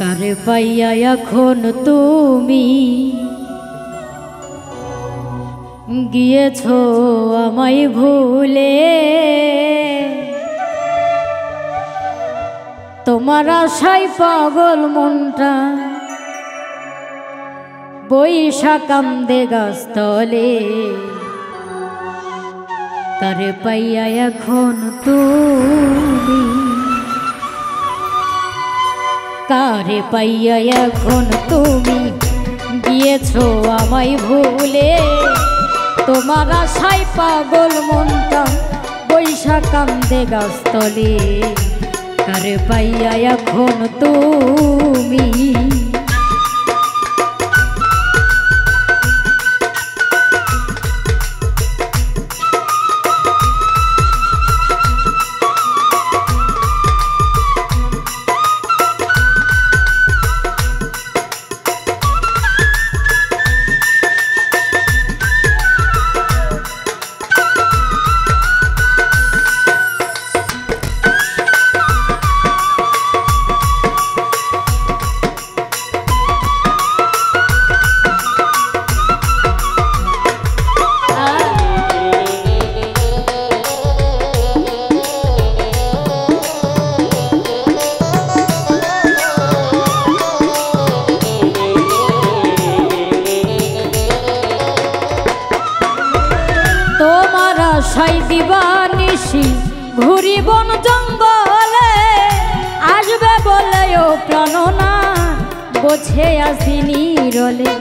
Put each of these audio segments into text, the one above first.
কারে পাইয়া এখন তুমি গিয়েছো আমায় ভুলে, তোমার আশায় পাগল মনটা বৈশা কান্দে গাছতলে। কারে পাইয়া এখন তুমি, কারে পাইয়া এখন তুমি গিয়েছো আমায় ভুলে, তোমার আশায় পাগল মনটা বৈশা কান্দে গাছতলে। কারে পাইয়া এখন তুমি, আশাই দিবানিশি ঘুরি বন জঙ্গলে, আসবে বলেও প্রাণনা বোঝে আসি নীরলে।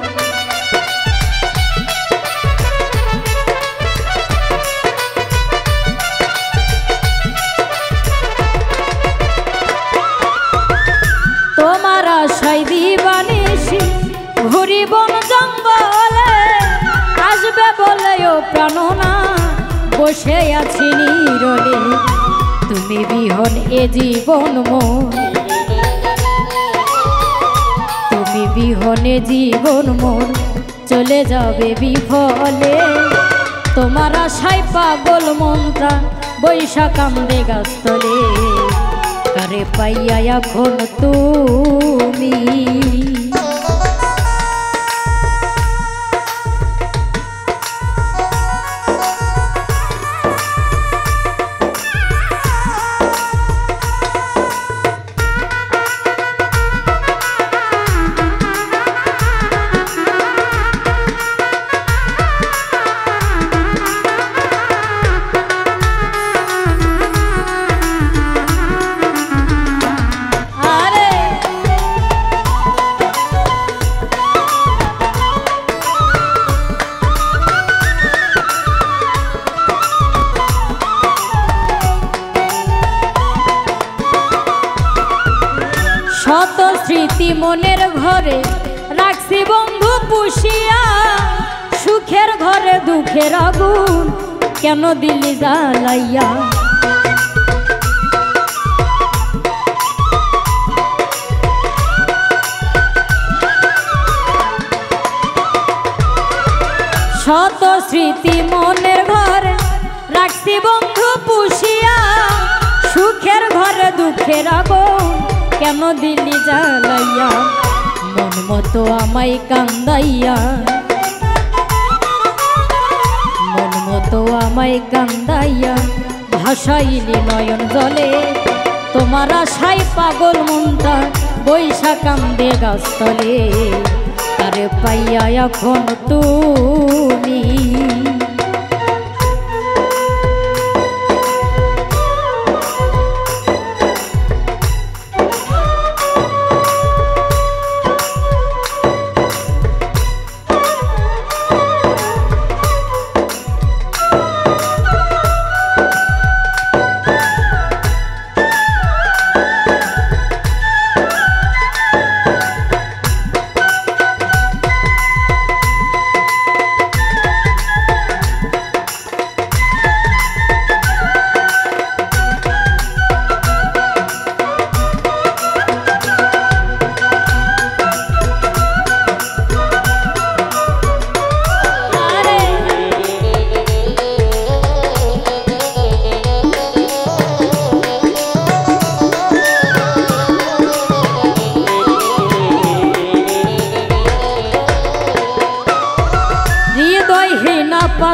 তোমার আশাই দিবানিশি ঘুরি বন জঙ্গলে, আসবে বলেও প্রাণনা বসে আছি নীরলে। তুমি বিহন এ জীবন মন, তুমি বিহনে জীবন মন চলে যাবে বিফলে। তোমার আশায় পাগল মনটা বৈশা কান্দে গাছতলে। কারে পাইয়া এখন তুমি, শত স্মৃতি মনের ঘরে রাখছি বন্ধু পুষিয়া, সুখের ঘরে দুঃখের আগুন কেন দিলি জ্বালাইয়া। শত স্মৃতি মনের ঘরে রাখছি বন্ধু পুষিয়া, সুখের ঘরে দুঃখের আগুন কেন দিলি জ্বালাইয়া। মন মতো আমায় কান্দাইয়া, মন মতো আমায় কান্দাইয়া ভাসাইলি নয়ন জলে। তোমার আশায় পাগল মনটা বৈশা কান্দে গাছতলে। কারে পাইয়া এখন তুমি,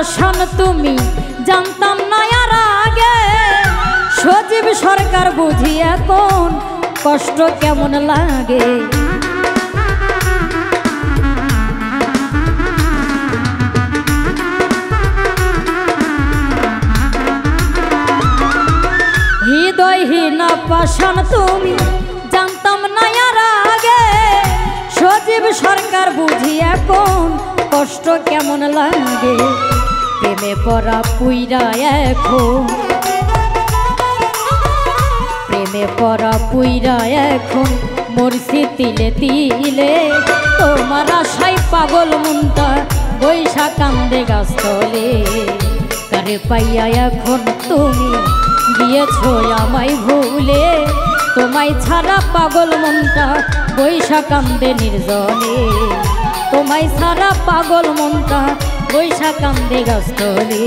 পাষাণ তুমি জানতাম না আর আগে সজীব সরকার বুঝি এখন কষ্ট কেমন লাগে হৃদয়হীন পাষাণ তুমি জানতাম না আর আগে সজীব সরকার বুঝি এখন কষ্ট কেমন লাগে প্রেমে পড়া পুইরা এখন প্রেমে পড়া পুইরা এখন মরছি তিলে তিলে তোমার আশায় পাগল মনটা বৈশা কান্দে গাছতলে তারে পাইয়া এখন তুমি গিয়েছো আমায় ভুলে তোমায় ছাড়া পাগল মনটা বৈশা কান্দে নির্জনে তোমায় ছাড়া পাগল মনটা বৈশা কান্দে গাছতলে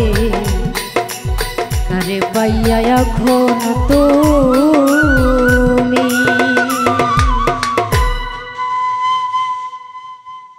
তারে পাইয়া এখন তো